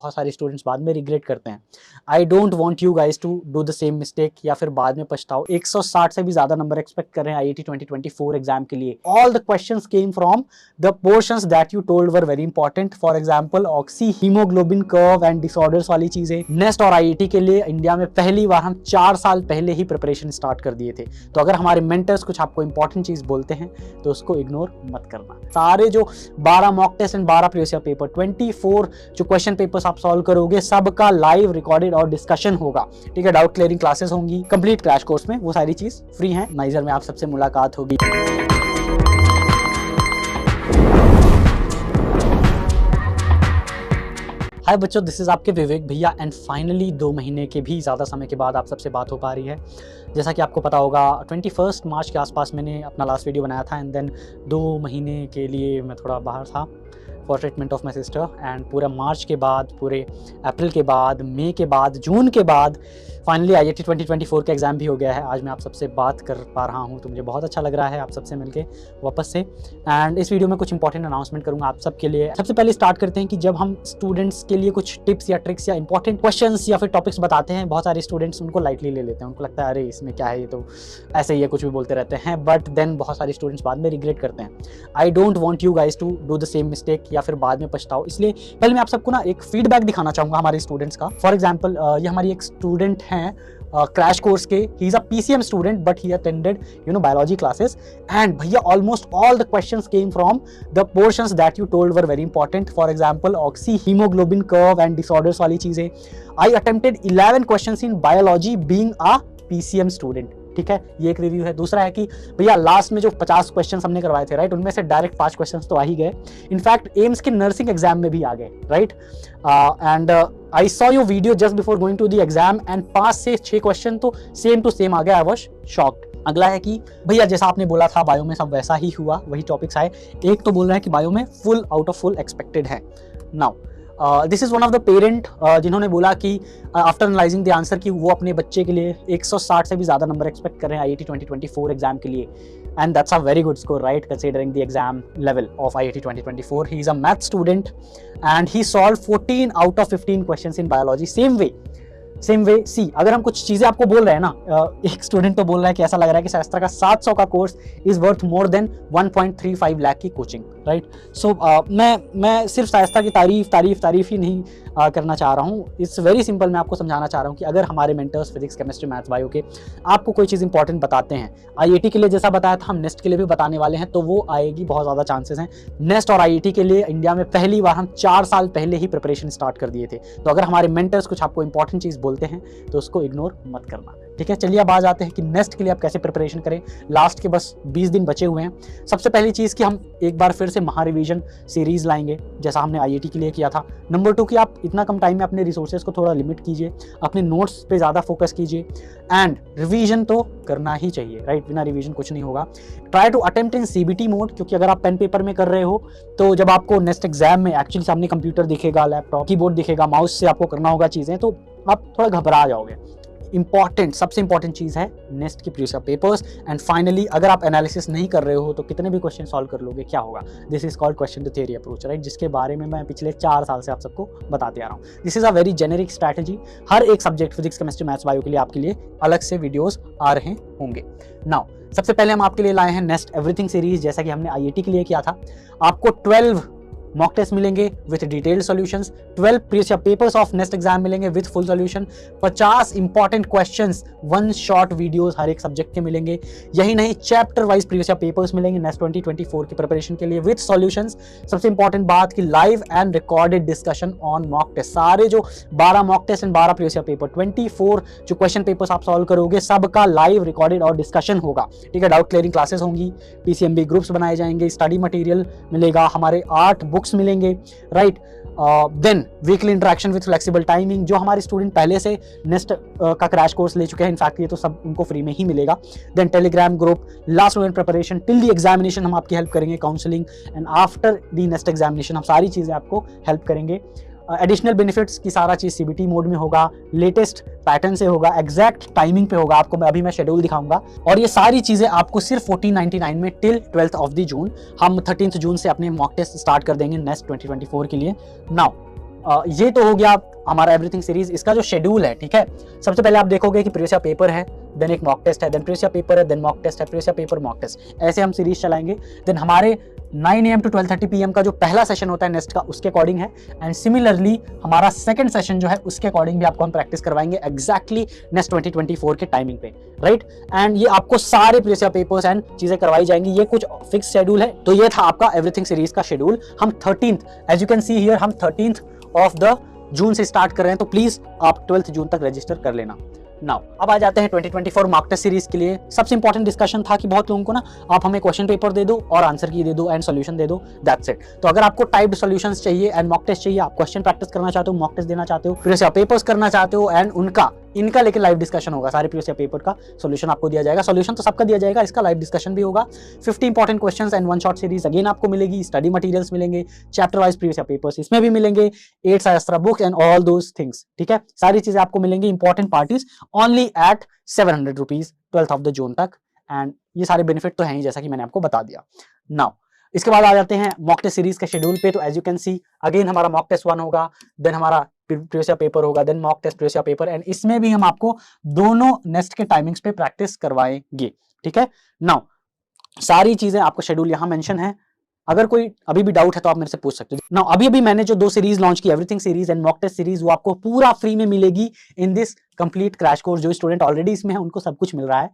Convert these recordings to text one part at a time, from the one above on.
बहुत सारे स्टूडेंट्स बाद में रिग्रेट करते हैं। I don't want you guys to do the same mistake या फिर बाद में पछताओ। 160 से भी ज्यादा नंबर एक्सपेक्ट कर रहे हैं IIT 2024 एग्जाम के लिए। All the questions came from the portions that you told were very important. For example oxy haemoglobin curve and disorders वाली चीजें। नेस्ट और IIT के लिए इंडिया में पहली बार हम 4 साल पहले ही प्रिपरेशन स्टार्ट कर दिए थे। तो अगर हमारे मेंटर्स कुछ आपको इंपॉर्टेंट चीज बोलते हैं तो उसको इग्नोर मत करना। सारे जो 12 mock test and 12 previous year paper, 24 जो क्वेश्चन पेपर्स आप सॉल्व करोगे, सबका लाइव रिकॉर्डेड और डिस्कशन होगा। ठीक है, डाउट क्लियरिंग क्लासेस होंगी कंप्लीट क्रैश कोर्स में, वो सारी चीज फ्री है। नाइजर में आप सबसे मुलाकात होगी। हाय बच्चों, दिस इज आपके विवेक भैया एंड फाइनली 2 महीने के भी ज़्यादा समय के बाद आप सबसे बात हो पा रही है। जैसा कि आपको पता होगा 21 मार्च के आसपास मैंने अपना लास्ट वीडियो बनाया था एंड देन 2 महीने के लिए मैं थोड़ा बाहर था for treatment of my sister. And पूरा मार्च के बाद, पूरे अप्रैल के बाद, मई के बाद, जून के बाद फाइनली IIT 2024 का एग्ज़ाम भी हो गया है। आज मैं आप सबसे बात कर पा रहा हूँ तो मुझे बहुत अच्छा लग रहा है आप सबसे मिलके वापस से। एंड इस वीडियो में कुछ इंपॉर्टेंट अनाउंसमेंट करूँगा आप सबके लिए। सबसे पहले स्टार्ट करते हैं कि जब हम स्टूडेंट्स के लिए कुछ टिप्स या ट्रिक्स या इंपॉर्टेंट क्वेश्चंस या फिर टॉपिक्स बताते हैं, बहुत सारे स्टूडेंट्स उनको लाइटली ले लेते हैं। उनको लगता है अरे इसमें क्या है, ये तो ऐसे ही है, कुछ भी बोलते रहते हैं। बट देन बहुत सारे स्टूडेंट्स बाद में रिग्रेट करते हैं। I don't want you guys to do the same mistake या फिर बाद में पछताओ। इसलिए पहले मैं आप सबको ना एक फीडबैक दिखाना चाहूँगा हमारे स्टूडेंट्स का। फॉर एग्जाम्पल ये हमारी एक स्टूडेंट हैं क्रैश कोर्स के। He is a PCM student but he attended biology classes and भैया almost all the questions came from the portions that you told were very important. For example oxy haemoglobin curve and disorders वाली चीजें। I attempted 11 questions in biology being a PCM student. ठीक है, ये एक review है। दूसरा है कि भैया लास्ट में जो 50 क्वेश्चंस हमने करवाए थे, राइट, उनमें से डायरेक्ट 5 क्वेश्चंस तो आ ही गए। इनफैक्ट एम्स के नर्सिंग एग्जाम में भी आ गए, right. And I saw your video just before going to the exam and 5 से 6 क्वेश्चन तो सेम टू सेम आ गया। I was shocked. अगला है कि भैया जैसा आपने बोला था बायो में सब वैसा ही हुआ, वही टॉपिक्स आए। एक तो बोल रहा है कि बायो में full out of full expected है। Now this is one of the parent जिन्होंने बोला कि आफ्टर एनालाइजिंग द आंसर कि वो अपने बच्चे के लिए 160 से भी ज़्यादा नंबर एक्सपेक्ट कर रहे हैं IIT 2024 एग्जाम के लिए। And that's a very good score, right, considering the exam level of IIT 2024. He is a math student and he solved 14 out of 15 questions in biology. Same way see, अगर हम कुछ चीज़ें आपको बोल रहे हैं ना, एक स्टूडेंट तो बोल रहा है कि ऐसा लग रहा है कि शास्त्रा का 700 का course is worth more than 1.35 lakh की कोचिंग, राइट। सो मैं सिर्फ शास्त्रा की तारीफ ही नहीं करना चाह रहा हूँ। इट्स वेरी सिंपल, मैं आपको समझाना चाह रहा हूँ कि अगर हमारे mentors physics, chemistry, maths, bio के आपको कोई चीज़ इंपॉर्टेंट बताते हैं, IIT के लिए जैसा बताया था हम नेस्ट के लिए भी बताने वाले हैं, तो वो आएगी, बहुत ज़्यादा चांसेस हैं। नेस्ट और IIT के लिए इंडिया में पहली बार हम 4 साल पहले ही प्रिपरेशन स्टार्ट कर दिए थे। तो अगर हमारे मेंटर्स कुछ आपको इंपॉर्टेंट चीज़ बोलते हैं तो उसको इग्नोर मत करना। ठीक है, चलिए अब आ जाते हैं कि नेक्स्ट के लिए आप कैसे प्रिपरेशन करें। लास्ट के बस 20 दिन बचे हुए हैं। सबसे पहली चीज़ कि हम एक बार फिर से महा रिवीजन सीरीज लाएंगे जैसा हमने IIT के लिए किया था। नंबर 2 कि आप इतना कम टाइम में अपने रिसोर्सेज को थोड़ा लिमिट कीजिए, अपने नोट्स पे ज़्यादा फोकस कीजिए एंड रिवीजन तो करना ही चाहिए, राइट। बिना रिवीजन कुछ नहीं होगा। Try to attempt in CBT mode, क्योंकि अगर आप पेन पेपर में कर रहे हो तो जब आपको नेक्स्ट एग्जाम में एक्चुअली सामने कंप्यूटर दिखेगा, लैपटॉप, कीबोर्ड दिखेगा, माउस से आपको करना होगा चीज़ें, तो आप थोड़ा घबरा जाओगे। इंपॉर्टेंट, सबसे इंपॉर्टेंट चीज़ है नेक्स्ट की प्रीवियस पेपर्स। एंड फाइनली अगर आप एनालिसिस नहीं कर रहे हो तो कितने भी क्वेश्चन सॉल्व कर लोगे, क्या होगा? This is called question to theory approach, right, जिसके बारे में मैं पिछले 4 साल से आप सबको बताते आ रहा हूँ। This is a very generic strategy. हर एक subject physics, chemistry, maths, bio के लिए आपके लिए अलग से वीडियोस आ रहे होंगे। नाउ सबसे पहले हम आपके लिए लाए हैं नेक्स्ट एवरीथिंग सीरीज, जैसा कि हमने IIT के लिए किया था। आपको 12 मॉक टेस्ट मिलेंगे with detailed solutions, 12 previous year papers of next exam मिलेंगे with full solution, 50 important questions, 1 short videos हर एक सब्जेक्ट के मिलेंगे। यही नहीं, chapter wise previous year papers मिलेंगे नेक्स्ट 2024 की प्रिपरेशन के लिए विथ सॉल्यूशंस। सबसे इंपॉर्टेंट बात कि live and recorded discussion on mock test. सारे जो 12 mock test and 12 previous year paper, 24 जो क्वेश्चन पेपर्स आप सॉल्व करोगे, सबका लाइव रिकॉर्डेड और डिस्कशन होगा। ठीक है, डाउट क्लियरिंग क्लासेस होंगी, PCMB ग्रुप्स बनाए जाएंगे, स्टडी मटेरियल मिलेगा, हमारे 8 बुक्स मिलेंगे, right. Then weekly interaction with flexible timing, जो हमारे स्टूडेंट पहले से नेक्स्ट का क्रैश कोर्स ले चुके हैं, इनफैक्ट ये तो सब उनको फ्री में ही मिलेगा। Then Telegram group, last moment preparation till the examination हम आपकी हेल्प करेंगे, counselling and after the next examination हम सारी चीज़ें आपको हेल्प करेंगे। एडिशनल बेनिफिट्स की सारा चीज़ CBT मोड में होगा, लेटेस्ट पैटर्न से होगा, एग्जैक्ट टाइमिंग पे होगा, आपको अभी मैं शेड्यूल दिखाऊंगा। और ये सारी चीज़ें आपको सिर्फ 1499 में टिल 12th ऑफ द जून। हम 13th जून से अपने मॉक टेस्ट स्टार्ट कर देंगे नेक्स्ट 2024 के लिए। नाउ ये तो हो गया हमारा एवरीथिंग सीरीज। इसका जो शेड्यूल है, ठीक है, सबसे पहले आप देखोगे कि प्रीवियस ईयर पेपर है, देन एक मॉक टेस्ट है, देन प्रीवियस ईयर पेपर है, देन मॉक टेस्ट है, previous year paper, mock test, ऐसे हम सीरीज चलाएंगे। देन हमारे 9 AM to 12:30 PM का जो पहला सेशन होता है नेस्ट का, उसके अकॉर्डिंग है। एंड सिमिलरली हमारा सेकंड सेशन जो है उसके अकॉर्डिंग भी आपको हम प्रैक्टिस करवाएंगे एग्जैक्टली नेस्ट 2024 के टाइमिंग पे, राइट। एंड ये आपको सारे प्रीवियस ईयर पेपर्स एंड चीजें करवाई जाएंगी। ये कुछ फिक्स शेड्यूल है। तो ये था आपका एवरीथिंग सीरीज का शेड्यूल। हम 13th, as you can see here, हम 13th ऑफ द जून से स्टार्ट कर रहे हैं, तो प्लीज आप 12th जून तक रजिस्टर कर लेना। नाउ अब आ जाते हैं 2024 मॉक टेस्ट सीरीज के लिए। सबसे इंपॉर्टेंट डिस्कशन था कि बहुत लोगों को ना, आप हमें क्वेश्चन पेपर दे दो और आंसर की दे दो एंड सॉल्यूशन दे दो, दैट्स इट। तो अगर आपको टाइप्ड सॉल्यूशंस चाहिए एंड मॉक टेस्ट चाहिए, आप क्वेश्चन प्रैक्टिस करना चाहते हो, मॉक टेस्ट देना चाहते हो, प्रीवियस ईयर पेपर्स करना चाहते हो एंड इनका लेके लाइव डिस्कशन होगा, सारे प्रीवियस ईयर पेपर का सॉल्यूशन आपको दिया जाएगा। सॉल्यूशन तो सबका दिया जाएगा, इसका लाइव डिस्कशन भी होगा। 50 important questions and 1 short series again आपको मिलेगी। स्टडी मटेरियल्स मिलेंगे, chapter wise previous year papers इसमें भी मिलेंगे, 8 Shastra books and all those things, ठीक है, सारी चीजें आपको मिलेंगी। Important parties only at 700 rupees 12th of the June तक। एंड ये सारे बेनिफिट तो हैं ही, जैसा कि मैंने आपको बता दिया। नाउ इसके बाद आ जाते हैं मॉक टेस्ट सीरीज के शेड्यूल पे। तो as you can see again हमारा मॉक टेस्ट 1 होगा, देन हमारा प्रीवियस ईयर पेपर होगा, then mock test, previous year paper, and इसमें भी हम आपको दोनों नेस्ट के टाइमिंग्स पे प्रैक्टिस करवाएंगे, ठीक है। नाउ सारी चीजें आपको शेड्यूल यहाँ मेंशन है। अगर कोई अभी भी डाउट है तो आप मेरे से पूछ सकते हो। नाउ अभी मैंने जो 2 सीरीज लॉन्च की, everything series and mock test series, वो आपको पूरा फ्री में मिलेगी in this complete crash course. जो स्टूडेंट ऑलरेडी इसमें है उनको सब कुछ मिल रहा है।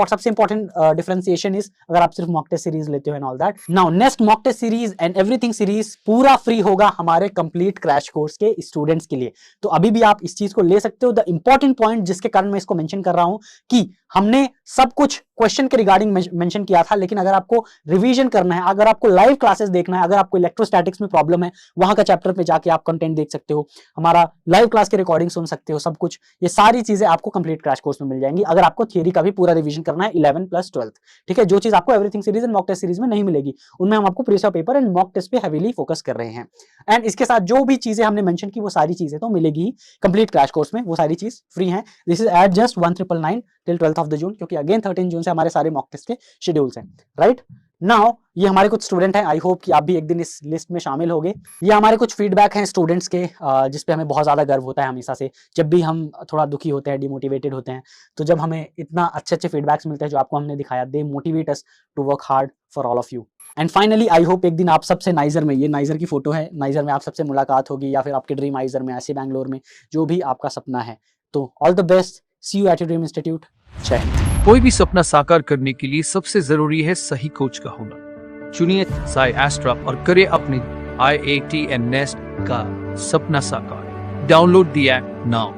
सबसे इंपॉर्टेंट डिफरेंशिएशन इज अगर आप सिर्फ मॉक टेस्ट सीरीज लेते हो and all that. Now next mock test series and everything series पूरा फ्री होगा हमारे कंप्लीट क्रैश कोर्स के स्टूडेंट्स के लिए। तो अभी भी आप इस चीज को ले सकते हो। द इंपॉर्टेंट पॉइंट जिसके कारण मैं इसको मेंशन कर रहा हूं कि हमने सब कुछ क्वेश्चन के रिगार्डिंग मेंशन किया था, लेकिन अगर आपको रिवीजन करना है, अगर आपको लाइव क्लासेस देखना है, अगर आपको इलेक्ट्रोस्टैटिक्स में प्रॉब्लम है, वहां का चैप्टर पे जाके आप कंटेंट देख सकते हो, हमारा लाइव क्लास की रिकॉर्डिंग सुन सकते हो, सब कुछ, ये सारी चीजें आपको कंप्लीट क्रैश कोर्स में मिल जाएंगी। अगर आपको थियरी का भी पूरा रिवीजन करना है 11 + 12, ठीक है, जो चीज आपको everything series and mock test series में नहीं मिलेगी, उनमें हम आपको previous year paper and mock test पे हेवीली फोकस कर रहे हैं। एंड इसके साथ जो भी चीजें हमने मेंशन की, वो सारी चीजें तो मिलेगी ही कंप्लीट क्रैश कोर्स में, वो सारी चीज फ्री है। This is at just 1999 till 12th of the June, क्योंकि अगेन 13 जून से हमारे सारे मॉक टेस्ट के शेड्यूल्स हैं, राइट। नाउ ये हमारे कुछ स्टूडेंट हैं, आई होप कि आप भी एक दिन इस लिस्ट में शामिल होंगे। ये हमारे कुछ फीडबैक हैं स्टूडेंट्स के, जिसपे हमें बहुत ज्यादा गर्व होता है हमेशा से। जब भी हम थोड़ा दुखी होते हैं, डिमोटिवेटेड होते हैं, तो जब हमें इतना अच्छे फीडबैक्स मिलते हैं जो आपको हमने दिखाया, they motivate us to work hard for all of you. And finally I hope एक दिन आप सबसे नाइजर में, ये नाइजर की फोटो है, नाइजर में आप सबसे मुलाकात होगी, या फिर आपके ड्रीम आइजर में, ऐसे बैंगलोर में, जो भी आपका सपना है। तो all the best, see you at your dream institute. जय हिंद। कोई भी सपना साकार करने के लिए सबसे जरूरी है सही कोच का होना। चुनिए साई एस्ट्रा और करे अपने IIT एंड नेस्ट का सपना साकार। Download the app now.